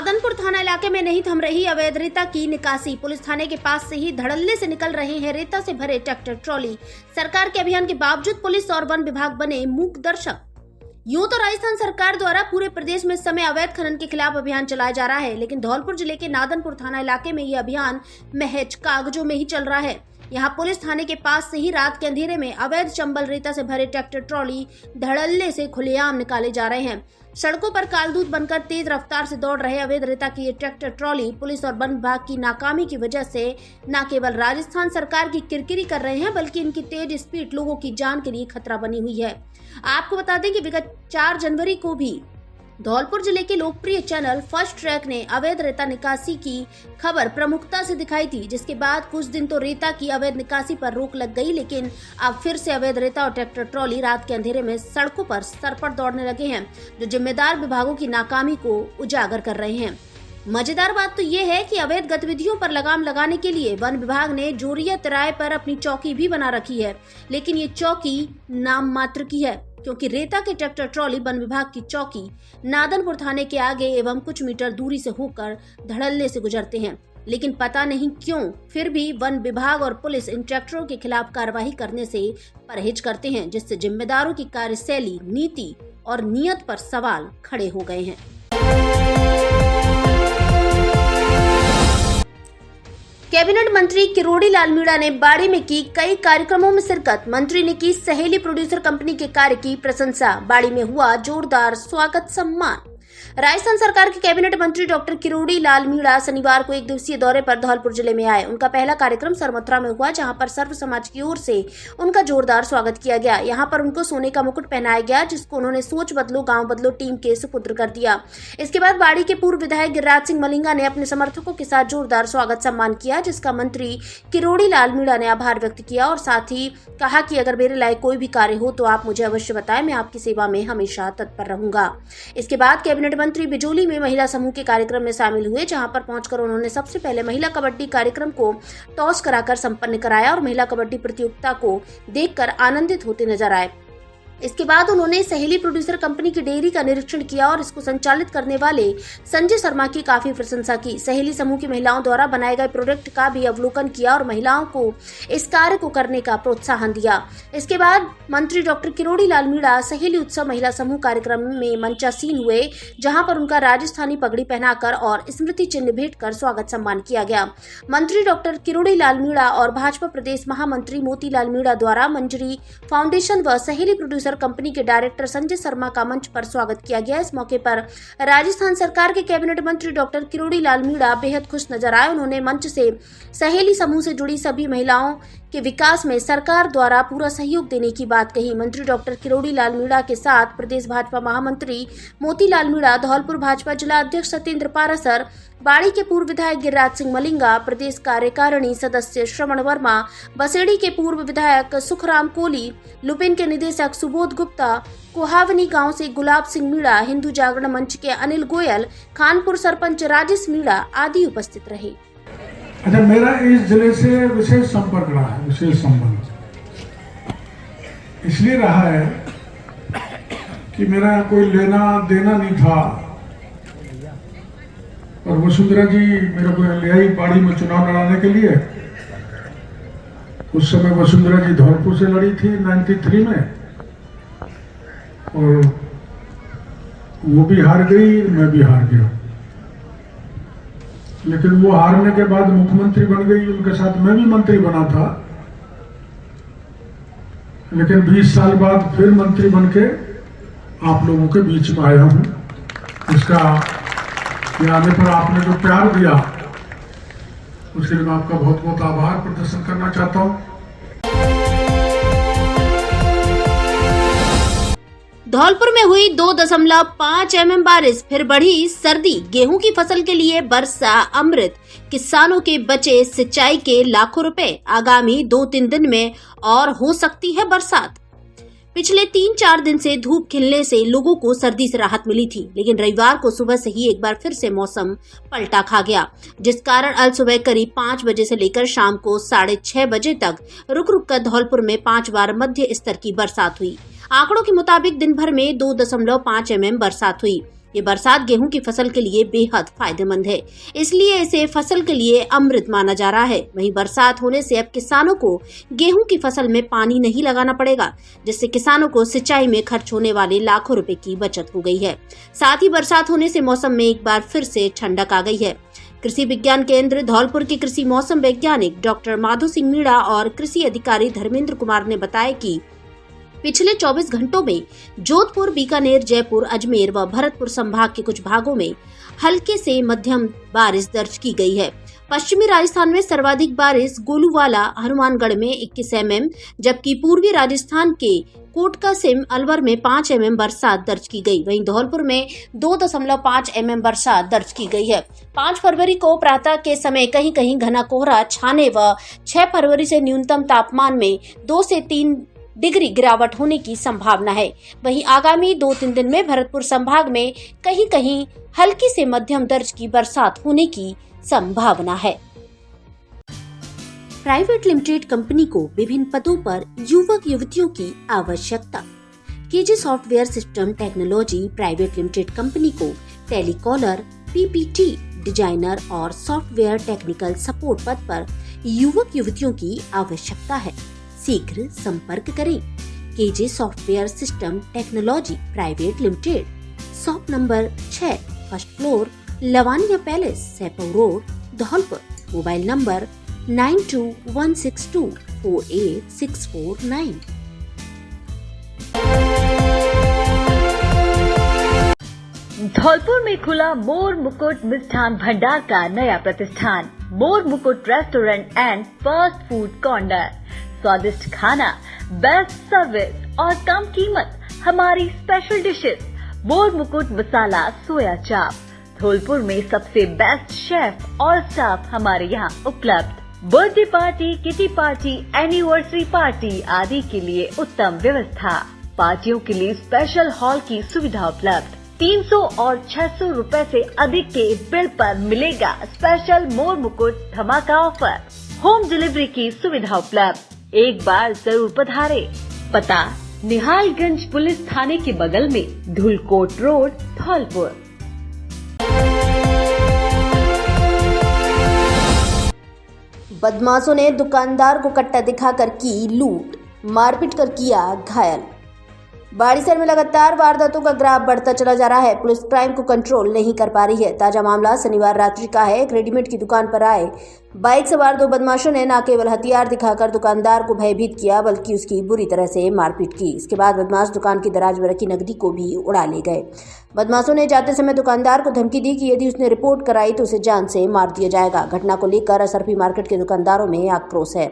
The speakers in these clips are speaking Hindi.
नादनपुर थाना इलाके में नहीं थम रही अवैध रेता की निकासी। पुलिस थाने के पास से ही धड़ल्ले से निकल रहे हैं रेता से भरे ट्रैक्टर ट्रॉली। सरकार के अभियान के बावजूद पुलिस और वन विभाग बने मूक दर्शक। यूं तो राजस्थान सरकार द्वारा पूरे प्रदेश में इस समय अवैध खनन के खिलाफ अभियान चलाया जा रहा है, लेकिन धौलपुर जिले के नादनपुर थाना इलाके में ये अभियान महज कागजों में ही चल रहा है। यहाँ पुलिस थाने के पास से ही रात के अंधेरे में अवैध चंबल रेता से भरे ट्रैक्टर ट्रॉली धड़ल्ले से खुलेआम निकाले जा रहे हैं। सड़कों पर कालदूत बनकर तेज रफ्तार से दौड़ रहे अवैध रेता की ये ट्रैक्टर ट्रॉली पुलिस और वन विभाग की नाकामी की वजह से न केवल राजस्थान सरकार की किरकिरी कर रहे हैं, बल्कि इनकी तेज स्पीड लोगों की जान के लिए खतरा बनी हुई है। आपको बता दें कि विगत 4 जनवरी को भी धौलपुर जिले के लोकप्रिय चैनल फर्स्ट ट्रैक ने अवैध रेता निकासी की खबर प्रमुखता से दिखाई थी, जिसके बाद कुछ दिन तो रेता की अवैध निकासी पर रोक लग गई, लेकिन अब फिर से अवैध रेता और ट्रैक्टर ट्रॉली रात के अंधेरे में सड़कों पर सरपट दौड़ने लगे हैं, जो जिम्मेदार विभागों की नाकामी को उजागर कर रहे हैं। मजेदार बात तो ये है कि अवैध गतिविधियों पर लगाम लगाने के लिए वन विभाग ने जोरिया तिराए पर अपनी चौकी भी बना रखी है, लेकिन ये चौकी नाम मात्र की है, क्योंकि रेता के ट्रैक्टर ट्रॉली वन विभाग की चौकी नादनपुर थाने के आगे एवं कुछ मीटर दूरी से होकर धड़ल्ले से गुजरते हैं। लेकिन पता नहीं क्यों फिर भी वन विभाग और पुलिस इन ट्रैक्टरों के खिलाफ कार्रवाई करने से परहेज करते हैं, जिससे जिम्मेदारों की कार्यशैली, नीति और नियत पर सवाल खड़े हो गए हैं। कैबिनेट मंत्री किरोड़ी लाल मीणा ने बाड़ी में की कई कार्यक्रमों में शिरकत। मंत्री ने की सहेली प्रोड्यूसर कंपनी के कार्य की प्रशंसा। बाड़ी में हुआ जोरदार स्वागत सम्मान। राजस्थान सरकार के कैबिनेट मंत्री डॉक्टर किरोड़ी लाल मीणा शनिवार को 1 दिवसीय दौरे पर धौलपुर जिले में आए। उनका पहला कार्यक्रम सरमथुरा में हुआ, जहां पर सर्व समाज की ओर से उनका जोरदार स्वागत किया गया। यहां पर उनको सोने का मुकुट पहनाया गया, जिसको उन्होंने सोच बदलो गांव बदलो टीम के सुपुत्र कर दिया। इसके बाद बाड़ी के पूर्व विधायक गिरिराज सिंह मलिंगा ने अपने समर्थकों के साथ जोरदार स्वागत सम्मान किया, जिसका मंत्री किरोड़ी लाल मीणा ने आभार व्यक्त किया और साथ ही कहा कि अगर मेरे लायक कोई भी कार्य हो तो आप मुझे अवश्य बताएं, मैं आपकी सेवा में हमेशा तत्पर रहूंगा। इसके बाद कैबिनेट मंत्री बिजोली में महिला समूह के कार्यक्रम में शामिल हुए, जहां पर पहुंचकर उन्होंने सबसे पहले महिला कबड्डी कार्यक्रम को टॉस कराकर संपन्न कराया और महिला कबड्डी प्रतियोगिता को देखकर आनंदित होते नजर आए। इसके बाद उन्होंने सहेली प्रोड्यूसर कंपनी की डेयरी का निरीक्षण किया और इसको संचालित करने वाले संजय शर्मा की काफी प्रशंसा की। सहेली समूह की महिलाओं द्वारा बनाए गए प्रोडक्ट का भी अवलोकन किया और महिलाओं को इस कार्य को करने का प्रोत्साहन दिया। इसके बाद मंत्री डॉक्टर किरोड़ी लाल मीणा सहेली उत्सव महिला समूह कार्यक्रम में मंचासीन हुए, जहां पर उनका राजस्थानी पगड़ी पहनाकर और स्मृति चिन्ह भेंट कर स्वागत सम्मान किया गया। मंत्री डॉक्टर किरोड़ी लाल मीणा और भाजपा प्रदेश महामंत्री मोतीलाल मीणा द्वारा मंजरी फाउंडेशन व सहेली प्रोड्यूसर कंपनी के डायरेक्टर संजय शर्मा का मंच पर स्वागत किया गया। इस मौके पर राजस्थान सरकार के कैबिनेट मंत्री डॉक्टर किरोड़ी लाल मीणा बेहद खुश नजर आए। उन्होंने मंच से सहेली समूह से जुड़ी सभी महिलाओं के विकास में सरकार द्वारा पूरा सहयोग देने की बात कही। मंत्री डॉक्टर किरोड़ी लाल मीणा के साथ प्रदेश भाजपा महामंत्री मोतीलाल मीणा, धौलपुर भाजपा जिला अध्यक्ष सत्येंद्र पारासर, बाड़ी के पूर्व विधायक गिरिराज सिंह मलिंगा, प्रदेश कार्यकारिणी सदस्य श्रवण वर्मा, बसेड़ी के पूर्व विधायक सुखराम कोली, लुपिन के निदेशक सुबोध गुप्ता, कोहावनी गांव से गुलाब सिंह मीणा, हिंदू जागरण मंच के अनिल गोयल, खानपुर सरपंच राजेश मीणा आदि उपस्थित रहे। अच्छा, मेरा इस जिले से विशेष संपर्क रहा है, विशेष संबंध इसलिए रहा है कि मेरा कोई लेना देना नहीं था, और वसुंधरा जी मेरे को ले आई बाड़ी में चुनाव लड़ाने के लिए। उस समय वसुंधरा जी धौलपुर से लड़ी थी 93 में, और वो भी हार गई, मैं भी हार गया। लेकिन वो हारने के बाद मुख्यमंत्री बन गई, उनके साथ मैं भी मंत्री बना था। लेकिन 20 साल बाद फिर मंत्री बनके आप लोगों के बीच में आया हूं। इसका आने पर आपने जो प्यार दिया, उसके लिए मैं आपका बहुत बहुत आभार प्रदर्शन करना चाहता हूं। धौलपुर में हुई 2.5 mm बारिश, फिर बढ़ी सर्दी। गेहूं की फसल के लिए बरसा अमृत, किसानों के बचे सिंचाई के लाखों रुपए। आगामी 2-3 दिन में और हो सकती है बरसात। पिछले 3-4 दिन से धूप खिलने से लोगों को सर्दी से राहत मिली थी, लेकिन रविवार को सुबह से ही एक बार फिर से मौसम पलटा खा गया, जिस कारण अल सुबह करीब 5 बजे से लेकर शाम को 6:30 बजे तक रुक रुक कर धौलपुर में 5 बार मध्य स्तर की बरसात हुई। आंकड़ों के मुताबिक दिन भर में 2.5 mm बरसात हुई। ये बरसात गेहूं की फसल के लिए बेहद फायदेमंद है, इसलिए इसे फसल के लिए अमृत माना जा रहा है। वहीं बरसात होने से अब किसानों को गेहूं की फसल में पानी नहीं लगाना पड़ेगा, जिससे किसानों को सिंचाई में खर्च होने वाले लाखों रुपए की बचत हो गई है। साथ ही बरसात होने से मौसम में एक बार फिर से ठंडक आ गई है। कृषि विज्ञान केंद्र धौलपुर के कृषि मौसम वैज्ञानिक डॉक्टर माधो सिंह मीणा और कृषि अधिकारी धर्मेंद्र कुमार ने बताया कि पिछले 24 घंटों में जोधपुर, बीकानेर, जयपुर, अजमेर व भरतपुर संभाग के कुछ भागों में हल्के से मध्यम बारिश दर्ज की गई है। पश्चिमी राजस्थान में सर्वाधिक बारिश गोलूवाला, हनुमानगढ़ में 21 mm, जबकि पूर्वी राजस्थान के कोटका सिम, अलवर में 5 mm बरसात दर्ज की गई। वहीं धौलपुर में 2.5 mm बरसात दर्ज की गई है। 5 फरवरी को प्रातः के समय कहीं कहीं घना कोहरा छाने व 6 फरवरी से न्यूनतम तापमान में 2 से 3 डिग्री गिरावट होने की संभावना है। वहीं आगामी 2-3 दिन में भरतपुर संभाग में कहीं कहीं हल्की से मध्यम दर्ज की बरसात होने की संभावना है। प्राइवेट लिमिटेड कंपनी को विभिन्न पदों पर युवक युवतियों की आवश्यकता। KJ software system technology private limited company को टेलीकॉलर, पीपीटी डिजाइनर और सॉफ्टवेयर टेक्निकल सपोर्ट पद पर युवक युवतियों की आवश्यकता है। शीघ्र संपर्क करें। KJ software system technology private limited, shop number 6, first floor, Lavania palace, Saipau road, Dholpur. Mobile number 9216248649। Dholpur में खुला मोर मुकुट मिष्ठान भंडार का नया प्रतिष्ठान, मोर मुकुट restaurant and fast food corner. स्वादिष्ट खाना, बेस्ट सर्विस और कम कीमत हमारी स्पेशल डिशेस। मोर मुकुट मसाला सोया चाप। धौलपुर में सबसे बेस्ट शेफ और स्टाफ हमारे यहाँ उपलब्ध। Birthday party, kitty party, anniversary party आदि के लिए उत्तम व्यवस्था। पार्टियों के लिए स्पेशल हॉल की सुविधा उपलब्ध। 300 और 600 रुपए से अधिक के बिल पर मिलेगा स्पेशल मोर मुकुट धमाका ऑफर। होम डिलीवरी की सुविधा उपलब्ध। एक बार जरूर पधारे। पता निहालगंज पुलिस थाने के बगल में, धुलकोट रोड, धौलपुर। बदमाशों ने दुकानदार को कट्टा दिखाकर की लूट, मारपीट कर किया घायल। बाड़ीसर में लगातार वारदातों का ग्राफ बढ़ता चला जा रहा है। पुलिस क्राइम को कंट्रोल नहीं कर पा रही है। ताजा मामला शनिवार रात्रि का है। एक रेडीमेड की दुकान पर आए बाइक सवार 2 बदमाशों ने न केवल हथियार दिखाकर दुकानदार को भयभीत किया, बल्कि उसकी बुरी तरह से मारपीट की। इसके बाद बदमाश दुकान की दराज में रखी नकदी को भी उड़ा ले गए। बदमाशों ने जाते समय दुकानदार को धमकी दी कि यदि उसने रिपोर्ट कराई तो उसे जान से मार दिया जाएगा। घटना को लेकर असरफी मार्केट के दुकानदारों में आक्रोश है।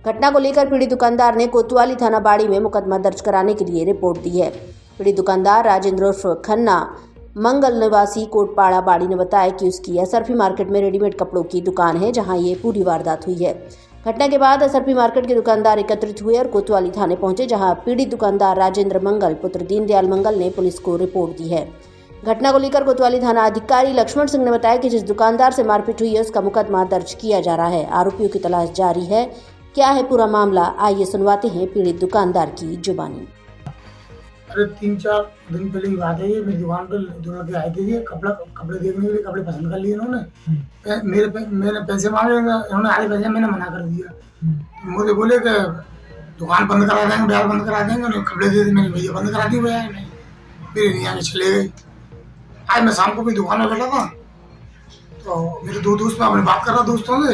घटना को लेकर पीड़ित दुकानदार ने कोतवाली थाना बाड़ी में मुकदमा दर्ज कराने के लिए रिपोर्ट दी है। पीड़ित दुकानदार राजेंद्र उर्फ खन्ना, मंगल निवासी कोटपाड़ा बाड़ी ने बताया कि उसकी असरफी मार्केट में रेडीमेड कपड़ों की दुकान है, जहां ये पूरी वारदात हुई है। घटना के बाद असरफी मार्केट के दुकानदार एकत्रित हुए और कोतवाली थाने पहुंचे, जहां पीड़ित दुकानदार राजेंद्र मंगल पुत्र दीनदयाल मंगल ने पुलिस को रिपोर्ट दी है। घटना को लेकर कोतवाली थाना अधिकारी लक्ष्मण सिंह ने बताया कि जिस दुकानदार से मारपीट हुई है उसका मुकदमा दर्ज किया जा रहा है। आरोपियों की तलाश जारी है। क्या है पूरा मामला, आइए सुनवाते हैं पीड़ित दुकानदार की जुबानी। अरे 3-4 दिन पहले की बात है, ये मेरी दुकान पे दो लड़के आए थे। ये कपड़े देखने के लिए कपड़े पसंद कर लिए इन्होंने। मैंने पैसे मांगे, इन्होंने आधे पैसे मैंने मना कर दिया। मुझे बोले कि दुकान बंद करा देंगे, बाजार बंद करा देंगे। उन्हें कपड़े दे दी, मैंने भैया बंद करा दी बाजार में। फिर नहीं आगे चले गए। आज मैं शाम को भी दुकान में बैठा था तो मेरे 2 दोस्त, मैं अपनी बात कर रहा दोस्तों से,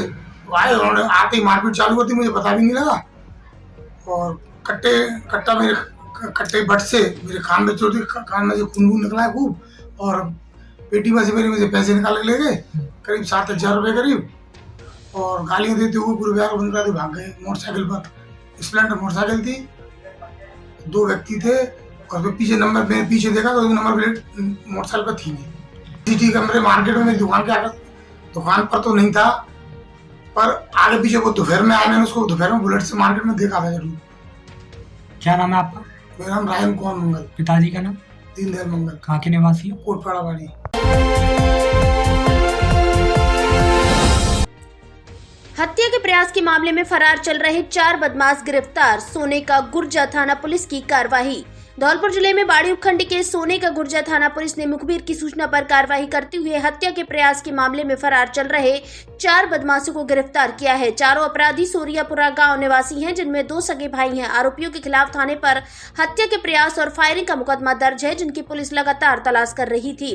आए। उन्होंने आते ही मारपीट चालू कर दी, मुझे पता भी नहीं लगा। और कट्टा मेरे कट्टे बट से मेरे कान में चोट, कान में से खून निकला है खूब। और पेटी में से मुझे पैसे निकाल के ले गए, करीब 7,000 रुपये करीब। और गालियाँ देते हुए पूरे बाजार बंद करा के भाग गए। मोटरसाइकिल पर, स्प्लेंडर मोटरसाइकिल थी, 2 व्यक्ति थे। और पीछे नंबर, मैंने पीछे देखा तो नंबर प्लेट मोटरसाइकिल पर थी नहीं। सीटी कैमरे मार्केट में मेरी दुकान के आगे, दुकान पर तो नहीं था, पर आगे पीछे वो दोपहर में आया। मैंने उसको दोपहर में बुलेट से मार्केट में देखा था जरूर। क्या नाम है आपका? मेरा नाम रायन कुमार मंगल। पिताजी का नाम? दीनदयाल मंगल। कहाँ के निवासी हो? कोटपाड़ा बाड़ी। हत्या के प्रयास के मामले में फरार चल रहे 4 बदमाश गिरफ्तार। सोने का गुर्जा थाना पुलिस की कार्रवाई। धौलपुर जिले में बाड़ी उपखंड के सोने का गुर्जर थाना पुलिस ने मुखबिर की सूचना पर कार्रवाई करते हुए हत्या के प्रयास के मामले में फरार चल रहे 4 बदमाशों को गिरफ्तार किया है। चारों अपराधी सोरियापुरा गांव निवासी हैं, जिनमें 2 सगे भाई हैं। आरोपियों के खिलाफ थाने पर हत्या के प्रयास और फायरिंग का मुकदमा दर्ज है, जिनकी पुलिस लगातार तलाश कर रही थी।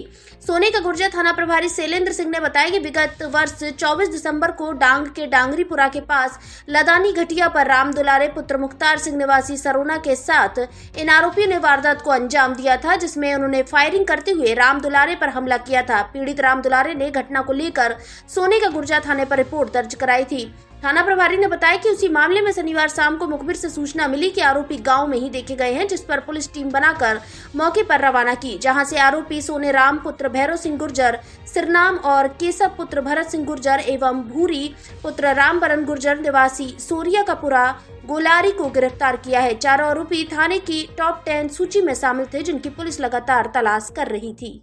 सोने का गुर्जर थाना प्रभारी शैलेंद्र सिंह ने बताया कि विगत वर्ष 24 दिसंबर को डांग के डांगरीपुरा के पास लदानी घटिया पर राम दुलारे पुत्र मुख्तार सिंह निवासी सरोना के साथ इन आरोपियों ने वारदात को अंजाम दिया था, जिसमें उन्होंने फायरिंग करते हुए राम दुलारे पर हमला किया था। पीड़ित राम दुलारे ने घटना को लेकर सोने का गुर्जर थाने पर रिपोर्ट दर्ज कराई थी। थाना प्रभारी ने बताया कि उसी मामले में शनिवार शाम को मुखबिर से सूचना मिली कि आरोपी गांव में ही देखे गए हैं, जिस पर पुलिस टीम बनाकर मौके पर रवाना की, जहां से आरोपी सोने राम पुत्र भैरव सिंह गुर्जर सिरनाम और केशव पुत्र भरत सिंह गुर्जर एवं भूरी पुत्र रामबरन गुर्जर निवासी सोरिया कपुरा गोलारी को गिरफ्तार किया है। चारों आरोपी थाने की टॉप 10 सूची में शामिल थे, जिनकी पुलिस लगातार तलाश कर रही थी।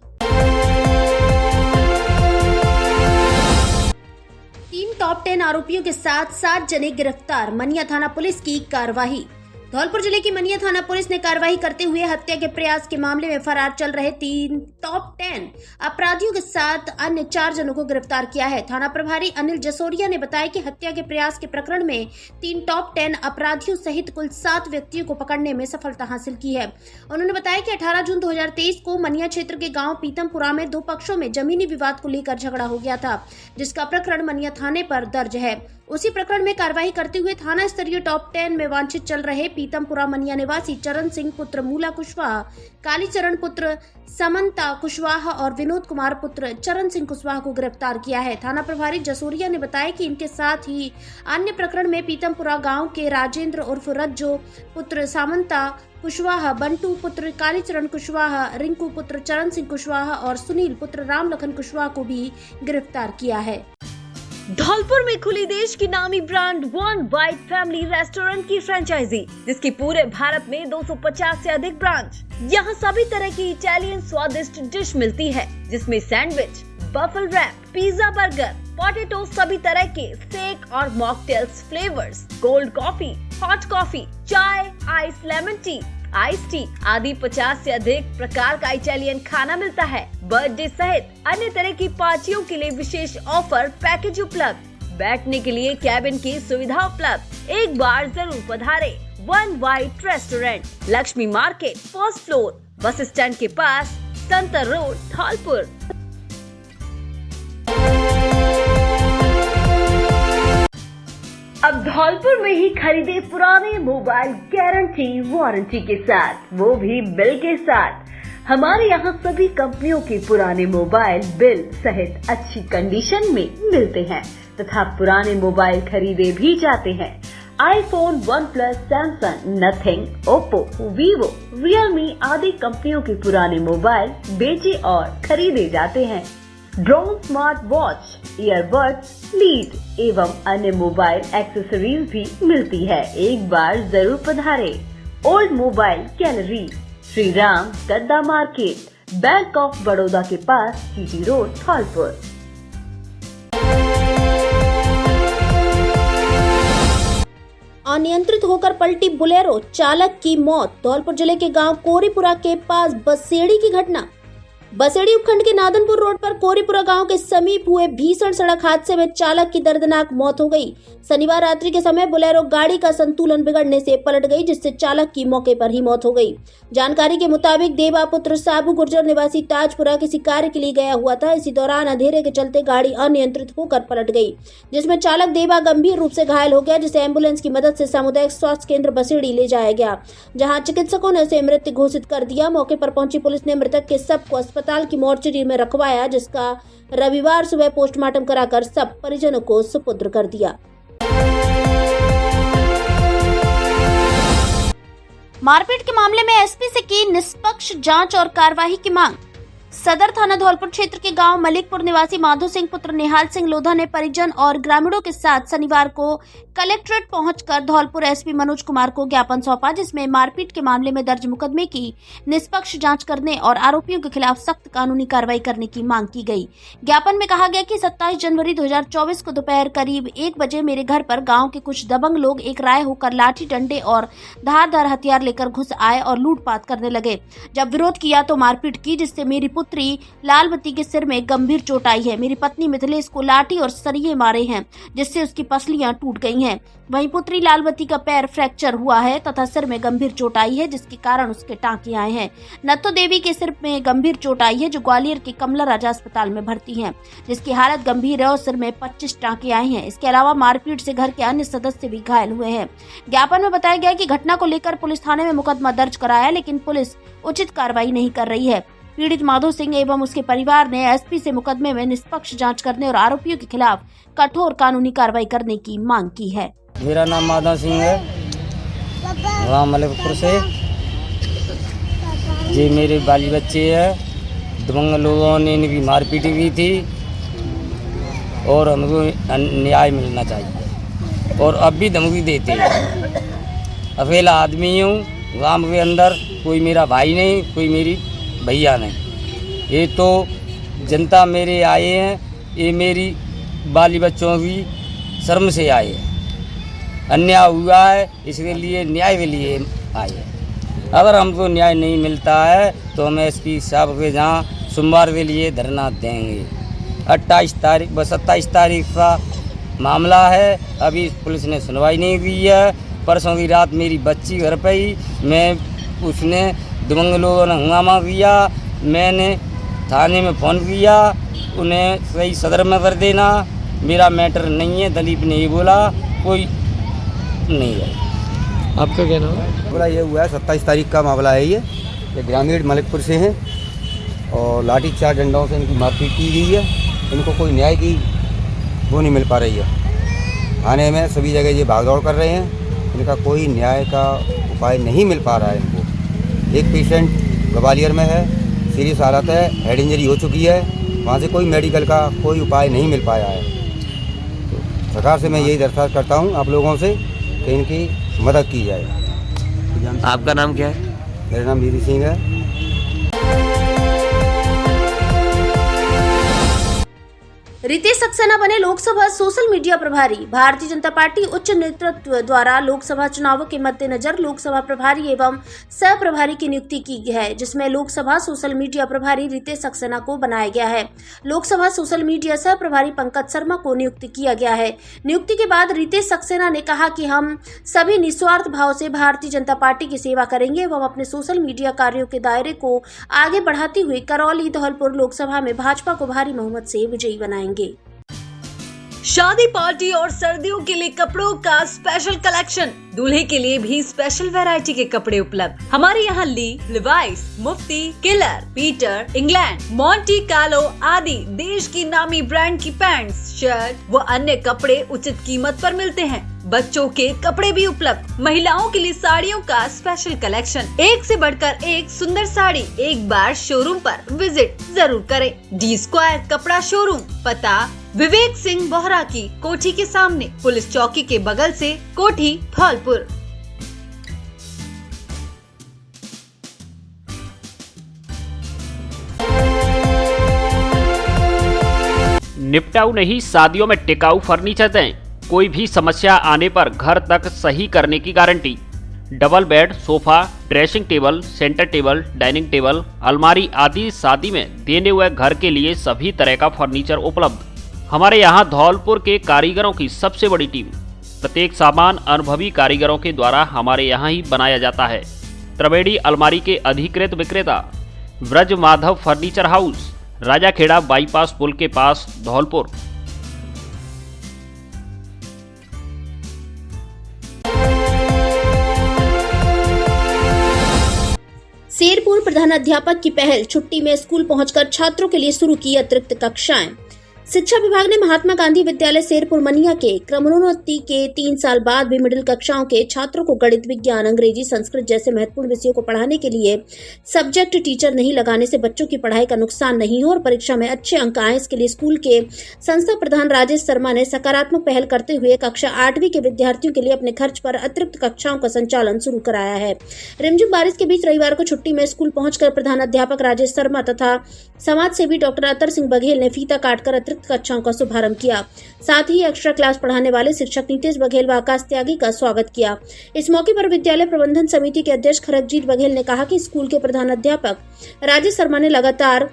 3 टॉप 10 आरोपियों के साथ 7 जने गिरफ्तार, मनिया थाना पुलिस की कार्रवाई। धौलपुर जिले की मनिया थाना पुलिस ने कार्रवाई करते हुए हत्या के प्रयास के मामले में फरार चल रहे 3 टॉप 10 अपराधियों के साथ अन्य 4 जनों को गिरफ्तार किया है। थाना प्रभारी अनिल जसोरिया ने बताया कि हत्या के प्रयास के प्रकरण में 3 टॉप 10 अपराधियों सहित कुल 7 व्यक्तियों को पकड़ने में सफलता हासिल की है। उन्होंने बताया कि 18 जून 2023 को मनिया क्षेत्र के गांव पीतमपुरा में 2 पक्षों में जमीनी विवाद को लेकर झगड़ा हो गया था, जिसका प्रकरण मनिया थाने पर दर्ज है। उसी प्रकरण में कार्रवाई करते हुए थाना स्तरीय टॉप 10 में वांछित चल रहे पीतमपुरा मनिया निवासी चरण सिंह पुत्र मूला कुशवाहा, कालीचरण पुत्र समंता कुशवाहा और विनोद कुमार पुत्र चरण सिंह कुशवाहा को गिरफ्तार किया है। थाना प्रभारी जसोरिया ने बताया कि इनके साथ ही अन्य प्रकरण में पीतमपुरा गांव के राजेंद्र उर्फ रज्जो पुत्र सामंता कुशवाहा, बंटू पुत्र कालीचरण कुशवाहा, रिंकू पुत्र चरण सिंह कुशवाहा और सुनील पुत्र राम लखन कुशवाहा को भी गिरफ्तार किया है। धौलपुर में खुली देश की नामी brand one white family restaurant की फ्रेंचाइजी, जिसकी पूरे भारत में 250 से अधिक ब्रांच। यहाँ सभी तरह की इटालियन स्वादिष्ट डिश मिलती है, जिसमें sandwich, waffle wrap, pizza, burger, potato, सभी तरह के स्टेक और mocktails flavours, cold coffee, hot coffee, चाय, ice lemon tea, ice tea आदि 50 से अधिक प्रकार का इटालियन खाना मिलता है। बर्थडे सहित अन्य तरह की पार्टियों के लिए विशेष ऑफर पैकेज उपलब्ध, बैठने के लिए कैबिन की सुविधा उपलब्ध। एक बार जरूर पधारे one white restaurant, Lakshmi market, 1st floor, bus stand के पास, संतर रोड, धौलपुर। अब धौलपुर में ही खरीदे पुराने मोबाइल गारंटी वारंटी के साथ, वो भी बिल के साथ। हमारे यहाँ सभी कंपनियों के पुराने मोबाइल बिल सहित अच्छी कंडीशन में मिलते हैं तथा पुराने मोबाइल खरीदे भी जाते हैं। IPhone, OnePlus, Samsung, nothing, Oppo, Vivo, Realme आदि कंपनियों के पुराने मोबाइल बेचे और खरीदे जाते हैं। Drone, smart watch, earbuds, lead एवं अन्य मोबाइल एक्सेसरीज भी मिलती है। एक बार जरूर पधारे old mobile gallery, Shri Ram गद्दा मार्केट, बैंक ऑफ बड़ौदा के पास, जीटी रोड, धौलपुर। अनियंत्रित होकर पलटी बुलेरो, चालक की मौत। धौलपुर जिले के गांव कोरीपुरा के पास बसेड़ी की घटना। बसेड़ी उपखंड के नादनपुर रोड पर कोरीपुरा गांव के समीप हुए भीषण सड़क हादसे में चालक की दर्दनाक मौत हो गई। शनिवार रात्रि के समय बुलेरो गाड़ी का संतुलन बिगड़ने से पलट गई, जिससे चालक की मौके पर ही मौत हो गई। जानकारी के मुताबिक देवा पुत्र साबू गुर्जर निवासी ताजपुरा किसी कार्य के लिए गया हुआ था। इसी दौरान अंधेरे के चलते गाड़ी अनियंत्रित होकर पलट गई, जिसमें चालक देवा गंभीर रूप से घायल हो गया, जिसे एम्बुलेंस की मदद से सामुदायिक स्वास्थ्य केंद्र बसेड़ी ले जाया गया, जहाँ चिकित्सकों ने उसे मृत घोषित कर दिया। मौके पर पहुंची पुलिस ने मृतक के शव को अस्पताल की मोर्चरी में रखवाया, जिसका रविवार सुबह पोस्टमार्टम कराकर सब परिजनों को सुपुर्द कर दिया। मारपीट के मामले में एसपी से की निष्पक्ष जांच और कार्रवाई की मांग। सदर थाना धौलपुर क्षेत्र के गांव मलिकपुर निवासी माधो सिंह पुत्र निहाल सिंह लोधा ने परिजन और ग्रामीणों के साथ शनिवार को कलेक्ट्रेट पहुंचकर धौलपुर एसपी मनोज कुमार को ज्ञापन सौंपा, जिसमें मारपीट के मामले में दर्ज मुकदमे की निष्पक्ष जांच करने और आरोपियों के खिलाफ सख्त कानूनी कार्रवाई करने की मांग की गई। ज्ञापन में कहा गया कि 27 जनवरी 2024 को दोपहर करीब 1 बजे मेरे घर पर गाँव के कुछ दबंग लोग एक राय होकर लाठी डंडे और धारदार हथियार लेकर घुस आए और लूटपाट करने लगे। जब विरोध किया तो मारपीट की, जिससे मेरी पुत्री लालवती के सिर में गंभीर चोट आई है। मेरी पत्नी मिथिलेश को लाठी और सरिये मारे हैं, जिससे उसकी पसलियां टूट गई हैं। वहीं पुत्री लालवती का पैर फ्रैक्चर हुआ है तथा सिर में गंभीर चोट आई है, जिसके कारण उसके टांके आए हैं। नत्तो देवी के सिर में गंभीर चोट आई है, जो ग्वालियर के कमला राजा अस्पताल में भर्ती हैं, जिसकी हालत गंभीर है और सिर में 25 टांके आए हैं। इसके अलावा मारपीट से घर के अन्य सदस्य भी घायल हुए हैं। ज्ञापन में बताया गया कि घटना को लेकर पुलिस थाने में मुकदमा दर्ज कराया, लेकिन पुलिस उचित कार्रवाई नहीं कर रही है। पीड़ित माधो सिंह एवं उसके परिवार ने एसपी से मुकदमे में निष्पक्ष जांच करने और आरोपियों के खिलाफ कठोर कानूनी कार्रवाई करने की मांग की है। मेरा नाम माधव सिंह है, गाँव मलिकपुर से। ये मेरे बाली बच्चे हैं। दबंग लोगों ने इनकी मारपीट की थी और हमको न्याय मिलना चाहिए और अब भी धमकी देते हैं। अकेला आदमी हूँ, गाँव के अंदर कोई मेरा भाई नहीं, कोई मेरी भैया नहीं। ये तो जनता मेरे आए हैं, ये मेरी बाली बच्चों की शर्म से आए हैं। अन्याय हुआ है, इसके लिए न्याय के लिए आए हैं। अगर हमको न्याय नहीं मिलता है तो हम एसपी साहब के जहाँ सोमवार के लिए धरना देंगे। 27 तारीख का मामला है, अभी पुलिस ने सुनवाई नहीं की है। परसों की रात मेरी बच्ची घर पे ही उसने दबंग लोगों ने हंगामा किया। मैंने थाने में फ़ोन किया, उन्हें सही सदर में कर देना, मेरा मैटर नहीं है। दलीप ने ये बोला कोई नहीं है। आपका क्या नाम है? मामला ये हुआ है, 27 तारीख का मामला है। ये ग्रामीण मलिकपुर से हैं और लाठी चार डंडों से इनकी मारपीट की गई है। इनको कोई न्याय की वो नहीं मिल पा रही है। थाने में सभी जगह ये भागदौड़ कर रहे हैं, इनका कोई न्याय का उपाय नहीं मिल पा रहा है इनको। एक पेशेंट ग्वालियर में है, सीरियस हालत है, हेड इंजरी हो चुकी है, वहाँ से कोई मेडिकल का कोई उपाय नहीं मिल पाया है। तो सरकार से मैं यही दरख्वास्त करता हूँ आप लोगों से कि इनकी मदद की जाए। आपका नाम क्या है? मेरा नाम वीरी सिंह है। रितेश सक्सेना बने लोकसभा सोशल मीडिया प्रभारी। भारतीय जनता पार्टी उच्च नेतृत्व द्वारा लोकसभा चुनावों के मद्देनजर लोकसभा प्रभारी एवं सह प्रभारी की नियुक्ति की है, जिसमें लोकसभा सोशल मीडिया प्रभारी रितेश सक्सेना को बनाया गया है। लोकसभा सोशल मीडिया सह प्रभारी पंकज शर्मा को नियुक्त किया गया है। नियुक्ति के बाद रितेश सक्सेना ने कहा कि हम सभी निस्वार्थ भाव से भारतीय जनता पार्टी की सेवा करेंगे एवं अपने सोशल मीडिया कार्यों के दायरे को आगे बढ़ाते हुए करौली धौलपुर लोकसभा में भाजपा को भारी बहुमत से विजयी बनाएंगे। शादी पार्टी और सर्दियों के लिए कपड़ों का स्पेशल कलेक्शन, दूल्हे के लिए भी स्पेशल वैरायटी के कपड़े उपलब्ध। हमारे यहाँ Lee, Levi's, Mufti, Killer, Peter, England, Monte Carlo आदि देश की नामी ब्रांड की पैंट्स, शर्ट व अन्य कपड़े उचित कीमत पर मिलते हैं। बच्चों के कपड़े भी उपलब्ध। महिलाओं के लिए साड़ियों का स्पेशल कलेक्शन, एक से बढ़कर एक सुंदर साड़ी। एक बार शोरूम पर विजिट जरूर करें। डी स्क्वायर कपड़ा शोरूम, पता विवेक सिंह बोहरा की कोठी के सामने, पुलिस चौकी के बगल से, कोठी धौलपुर। निपटाऊ नहीं, शादियों में टिकाऊ फर्नीचर दें। कोई भी समस्या आने पर घर तक सही करने की guarantee. Double bed, sofa, dressing table, centre table, dining table, अलमारी आदि शादी में देने हुए घर के लिए सभी तरह का फर्नीचर उपलब्ध। हमारे यहाँ धौलपुर के कारीगरों की सबसे बड़ी टीम। प्रत्येक सामान अनुभवी कारीगरों के द्वारा हमारे यहाँ ही बनाया जाता है। त्रिवेणी अलमारी के अधिकृत विक्रेता Braj Madhav furniture house, Rajakhera bypass पुल के पास, धौलपुर। शेरपुर प्रधानाध्यापक की पहल, छुट्टी में स्कूल पहुंचकर छात्रों के लिए शुरू की अतिरिक्त कक्षाएं। शिक्षा विभाग ने महात्मा गांधी विद्यालय शेरपुर मनिया के क्रमोन्नति के 3 साल बाद भी मिडिल कक्षाओं के छात्रों को गणित, विज्ञान, अंग्रेजी, संस्कृत जैसे महत्वपूर्ण विषयों को पढ़ाने के लिए सब्जेक्ट टीचर नहीं लगाने से बच्चों की पढ़ाई का नुकसान नहीं हो और परीक्षा में अच्छे अंक आए। इसके लिए स्कूल के संस्था प्रधान राजेश शर्मा ने सकारात्मक पहल करते हुए कक्षा 8वीं के विद्यार्थियों के लिए अपने खर्च पर अतिरिक्त कक्षाओं का संचालन शुरू कराया है। रिमझिम बारिश के बीच रविवार को छुट्टी में स्कूल पहुंचकर प्रधान अध्यापक राजेश शर्मा तथा समाज सेवी डॉक्टर अतर सिंह बघेल ने फीता काटकर अतिरिक्त कक्षाओं का शुभारंभ किया। साथ ही एक्स्ट्रा क्लास पढ़ाने वाले शिक्षक नीतेश बघेल व आकाश त्यागी का स्वागत किया। इस मौके पर विद्यालय प्रबंधन समिति के अध्यक्ष खरकजीत बघेल ने कहा कि स्कूल के प्रधान अध्यापक राजेश शर्मा ने लगातार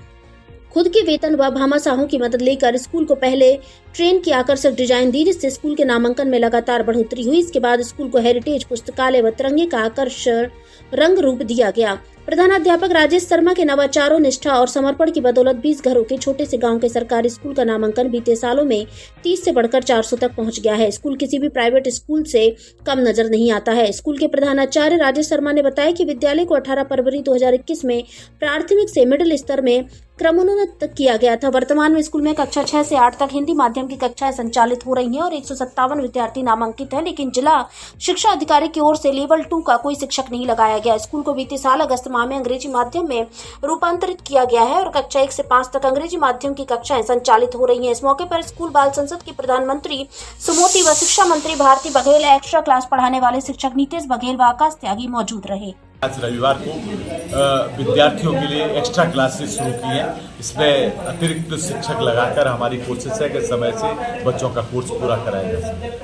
खुद के वेतन व भामाशाहों की मदद लेकर स्कूल को पहले ट्रेन की आकर्षक डिजाइन दी, जिससे स्कूल के नामांकन में लगातार बढ़ोतरी हुई। इसके बाद स्कूल को हेरिटेज पुस्तकालय व तिरंगे का आकर्षक रंग रूप दिया गया। प्रधानाध्यापक राजेश शर्मा के नवाचारों, निष्ठा और समर्पण की बदौलत 20 घरों के छोटे से गांव के सरकारी स्कूल का नामांकन बीते सालों में 30 से बढ़कर 400 तक पहुंच गया है। स्कूल किसी भी प्राइवेट स्कूल से कम नजर नहीं आता है। स्कूल के प्रधानाचार्य राजेश शर्मा ने बताया कि विद्यालय को 18 फरवरी 2021 में प्राथमिक से मिडिल स्तर में क्रमोन्नत किया गया था। वर्तमान में स्कूल में कक्षा 6 से 8 तक हिंदी माध्यम की कक्षाएं संचालित हो रही हैं और 157 विद्यार्थी नामांकित हैं, लेकिन जिला शिक्षा अधिकारी की ओर से लेवल 2 का कोई शिक्षक नहीं लगाया गया। स्कूल को बीते साल अगस्त माह में अंग्रेजी माध्यम में रूपांतरित किया गया है और कक्षा 1 से 5 तक अंग्रेजी माध्यम की कक्षाएं संचालित हो रही हैं। इस मौके पर स्कूल बाल संसद के प्रधानमंत्री सुमोती व शिक्षा मंत्री भारती बघेल, एक्स्ट्रा क्लास पढ़ाने वाले शिक्षक नीतेश बघेल व आकाश त्यागी मौजूद रहे। आज रविवार को विद्यार्थियों के लिए एक्स्ट्रा क्लासेस शुरू की हैं। इसमें अतिरिक्त शिक्षक लगाकर हमारी कोशिश है कि समय से बच्चों का कोर्स पूरा कराया जा सके।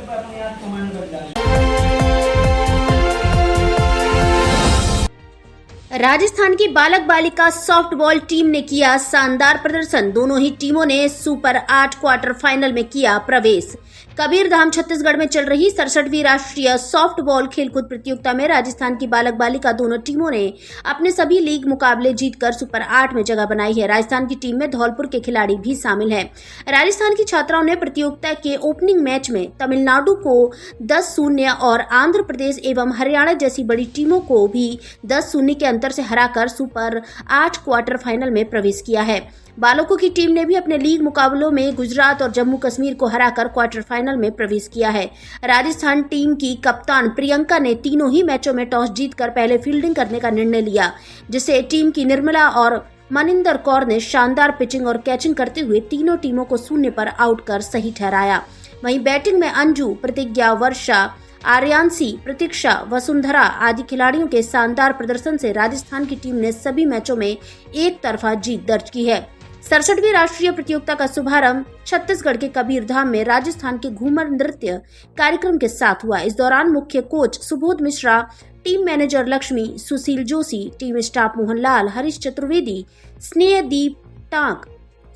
राजस्थान की बालक बालिका सॉफ्टबॉल टीम ने किया शानदार प्रदर्शन। दोनों ही टीमों ने सुपर 8 क्वार्टर फाइनल में किया प्रवेश। कबीरधाम छत्तीसगढ़ में चल रही 67वीं राष्ट्रीय सॉफ्टबॉल खेलकूद प्रतियोगिता में राजस्थान की बालक बालिका दोनों टीमों ने अपने सभी लीग मुकाबले जीतकर सुपर 8 में जगह बनाई है। राजस्थान की टीम में धौलपुर के खिलाड़ी भी शामिल हैं। राजस्थान की छात्राओं ने प्रतियोगिता के ओपनिंग मैच में तमिलनाडु को 10-0 और आंध्र प्रदेश एवं हरियाणा जैसी बड़ी टीमों को भी 10-0 के अंतर से हराकर सुपर 8 क्वार्टर फाइनल में प्रवेश किया है। बालकों की टीम ने भी अपने लीग मुकाबलों में गुजरात और जम्मू कश्मीर को हराकर क्वार्टर फाइनल में प्रवेश किया है। राजस्थान टीम की कप्तान प्रियंका ने तीनों ही मैचों में टॉस जीतकर पहले फील्डिंग करने का निर्णय लिया, जिसे टीम की निर्मला और मनिंदर कौर ने शानदार पिचिंग और कैचिंग करते हुए तीनों टीमों को 0 पर आउट कर सही ठहराया। वहीं बैटिंग में अंजू, प्रतिज्ञा, वर्षा, आर्यांशी, प्रतीक्षा, वसुंधरा आदि खिलाड़ियों के शानदार प्रदर्शन से राजस्थान की टीम ने सभी मैचों में एक तरफा जीत दर्ज की है। 67वीं राष्ट्रीय प्रतियोगिता का शुभारंभ छत्तीसगढ़ के कबीरधाम में राजस्थान के घूमर नृत्य कार्यक्रम के साथ हुआ। इस दौरान मुख्य coach Subodh Mishra, team manager Lakshmi, Sushil Joshi, team staff Mohanlal, Harish Chaturvedi, Snehdeep Tank,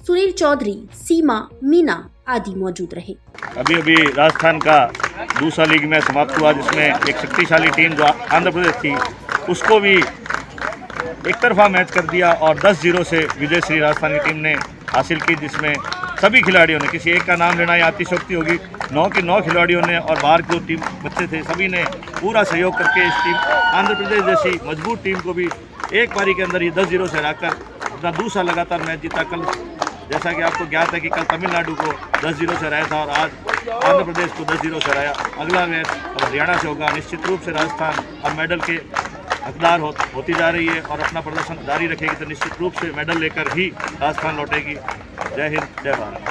Sunil Chaudhary, Seema, Meena आदि मौजूद रहे। अभी राजस्थान का दूसरा लीग में समाप्त हुआ, जिसमें एक शक्तिशाली टीम जो आंध्र प्रदेश थी उसको भी एक तरफा मैच कर दिया और 10-0 से विजय श्री राजस्थान की टीम ने हासिल की, जिसमें सभी खिलाड़ियों ने, किसी एक का नाम लेना या अतिशयोक्ति होगी, 9 के 9 खिलाड़ियों ने और बाहर जो टीम बच्चे थे सभी ने पूरा सहयोग करके इस टीम आंध्र प्रदेश जैसी मजबूत टीम को भी एक पारी के अंदर ही 10-0 से हराकर अपना दूसरा लगातार मैच जीता। कल जैसा कि आपको ज्ञात है कि कल तमिलनाडु को 10-0 से हराया था और आज आंध्र प्रदेश को 10-0 से हराया। अगला मैच अब हरियाणा से होगा। निश्चित रूप से राजस्थान अब मेडल के हकदार होती जा रही है और अपना प्रदर्शन जारी रखेगी तो निश्चित रूप से मेडल लेकर ही राजस्थान लौटेगी। जय हिंद, जय भारत।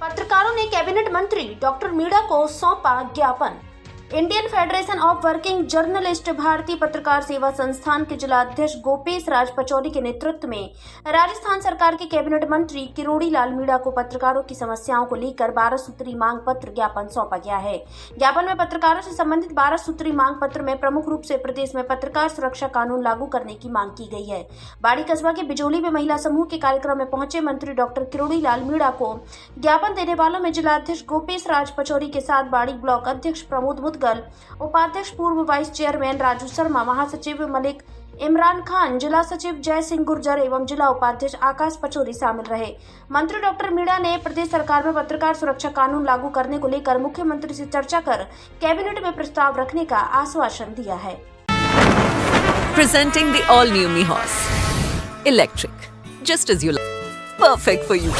पत्रकारों ने कैबिनेट मंत्री डॉक्टर मीणा को सौंपा ज्ञापन। Indian federation of working journalist भारतीय पत्रकार सेवा संस्थान के जिला अध्यक्ष गोपेश राज पचौरी के नेतृत्व में राजस्थान सरकार के कैबिनेट मंत्री किरोड़ी लाल मीणा को पत्रकारों की समस्याओं को लेकर 12 सूत्री मांग पत्र ज्ञापन सौंपा गया है। ज्ञापन में पत्रकारों से संबंधित 12 सूत्री मांग पत्र में प्रमुख रूप से प्रदेश में पत्रकार सुरक्षा कानून लागू करने की मांग की गई है। बाड़ी कस्बा के बिजोली में महिला समूह के कार्यक्रम में पहुंचे मंत्री डॉक्टर किरोड़ी लाल मीणा को ज्ञापन देने वालों में जिला अध्यक्ष गोपेश राज पचौरी के साथ बाड़ी ब्लॉक अध्यक्ष प्रमोद उपाध्यक्ष पूर्व वाइस चेयरमैन राजू शर्मा, महासचिव मलिक इमरान खान, जिला सचिव जय सिंह गुर्जर एवं जिला उपाध्यक्ष आकाश पचौरी शामिल रहे। मंत्री डॉक्टर मीणा ने प्रदेश सरकार में पत्रकार सुरक्षा कानून लागू करने को लेकर मुख्यमंत्री से चर्चा कर कैबिनेट में प्रस्ताव रखने का आश्वासन दिया है। Presenting the all new Mihos, Electric, just as you like. Perfect for you.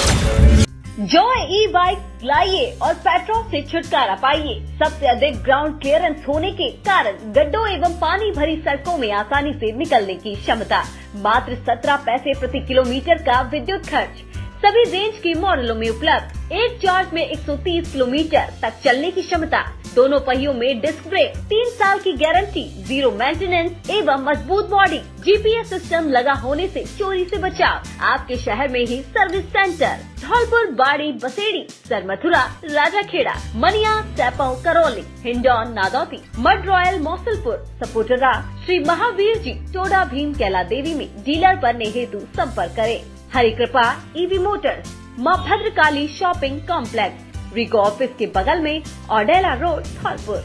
Joy E bike लाइए और पेट्रोल से छुटकारा पाइए। सबसे अधिक ग्राउंड क्लियरेंस होने के कारण गड्ढों एवं पानी भरी सड़कों में आसानी से निकलने की क्षमता। मात्र 17 पैसे प्रति किलोमीटर का विद्युत खर्च। सभी रेंज के मॉडलों में उपलब्ध। एक चार्ज में 130 किलोमीटर तक चलने की क्षमता। दोनों पहियों में डिस्क ब्रेक, 3 साल की गारंटी, 0 मेंटेनेंस एवं मजबूत बॉडी। GPS सिस्टम लगा होने से चोरी से बचाव। आपके शहर में ही सर्विस सेंटर धौलपुर, बाड़ी, बसेड़ी, सरमथुरा, राजाखेड़ा, मनिया, सैपौ, करौली, हिंडौन, नादौती, मड रॉयल, मौसलपुर, सपोटरा, श्री महावीर जी, टोडा भीम, कैला देवी में डीलर बनने हेतु संपर्क करें। हरि कृपा EV मोटर्स, माँ भद्रकाली शॉपिंग कॉम्प्लेक्स, रिको ऑफिस के बगल में, ऑडेला रोड, धौलपुर।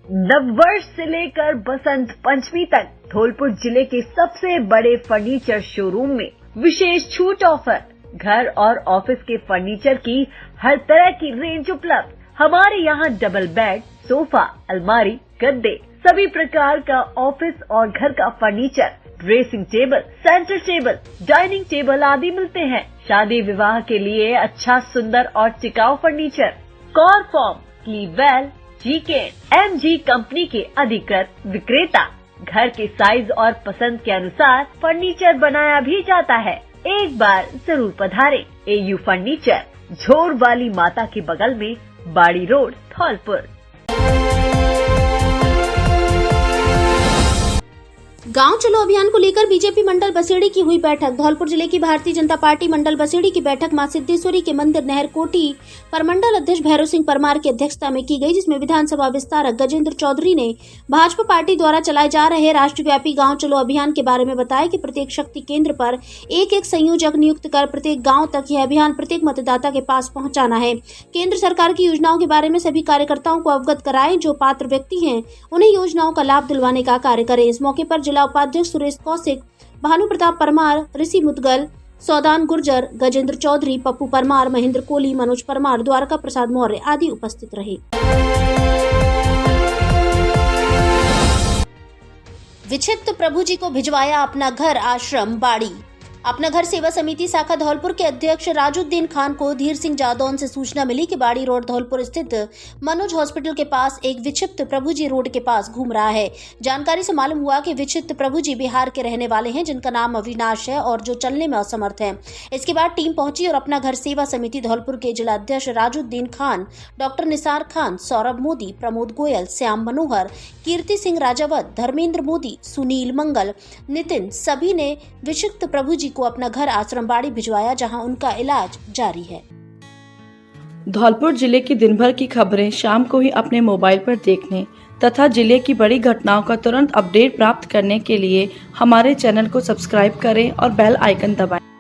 नववर्ष से लेकर बसंत पंचमी तक धौलपुर जिले के सबसे बड़े फर्नीचर शोरूम में विशेष छूट ऑफर। घर और ऑफिस के फर्नीचर की हर तरह की रेंज उपलब्ध। हमारे यहाँ डबल बेड, सोफा, अलमारी, गद्दे, सभी प्रकार का ऑफिस और घर का furniture, dressing table, centre table, dining table आदि मिलते हैं। शादी विवाह के लिए अच्छा, सुंदर और टिकाऊ फर्नीचर। कॉरफॉर्म, क्लीवेल, MG कंपनी के अधिकृत विक्रेता। घर के साइज और पसंद के अनुसार फर्नीचर बनाया भी जाता है। एक बार जरूर पधारें। AU फर्नीचर, झोर वाली माता के बगल में, बाड़ी रोड, धौलपुर। गांव चलो अभियान को लेकर बीजेपी मंडल बसेड़ी की हुई बैठक। धौलपुर जिले की भारतीय जनता पार्टी मंडल बसेड़ी की बैठक मां सिद्धेश्वरी के मंदिर नहर कोटी पर मंडल अध्यक्ष भैरव सिंह परमार की अध्यक्षता में की गई, जिसमें विधानसभा विस्तारक गजेंद्र चौधरी ने भाजपा पार्टी द्वारा चलाए जा रहे राष्ट्रव्यापी गांव चलो अभियान के बारे में बताया कि प्रत्येक शक्ति केंद्र पर एक संयोजक नियुक्त कर प्रत्येक गाँव तक यह अभियान प्रत्येक मतदाता के पास पहुँचाना है। केंद्र सरकार की योजनाओं के बारे में सभी कार्यकर्ताओं को अवगत कराएं। जो पात्र व्यक्ति हैं उन्हें योजनाओं का लाभ दिलवाने का कार्य करें। इस मौके पर जिला उपाध्यक्ष सुरेश कौशिक, भानु प्रताप परमार, ऋषि मुदगल, सौदान गुर्जर, गजेंद्र चौधरी, पप्पू परमार, महेंद्र कोहली, मनोज परमार, द्वारका प्रसाद मौर्य आदि उपस्थित रहे। विक्षिप्त प्रभु जी को भिजवाया अपना घर आश्रम बाड़ी। अपना घर सेवा समिति शाखा धौलपुर के अध्यक्ष राजुद्दीन खान को धीर सिंह जादौन से सूचना मिली कि बाड़ी रोड धौलपुर स्थित मनोज हॉस्पिटल के पास एक विक्षिप्त प्रभु जी रोड के पास घूम रहा है। जानकारी से मालूम हुआ कि विक्षिप्त प्रभु जी बिहार के रहने वाले हैं, जिनका नाम अविनाश है और जो चलने में असमर्थ है। इसके बाद टीम पहुंची और अपना घर सेवा समिति धौलपुर के जिला अध्यक्ष राजुद्दीन खान, डॉक्टर निसार खान, सौरभ मोदी, प्रमोद गोयल, श्याम मनोहर, कीर्ति सिंह राजावत, धर्मेंद्र मोदी, सुनील मंगल, नितिन, सभी ने विक्षिप्त प्रभु जी को अपना घर आश्रम बाड़ी भिजवाया, जहां उनका इलाज जारी है। धौलपुर जिले की दिन भर की खबरें शाम को ही अपने मोबाइल पर देखने तथा जिले की बड़ी घटनाओं का तुरंत अपडेट प्राप्त करने के लिए हमारे चैनल को सब्सक्राइब करें और बेल आइकन दबाएं।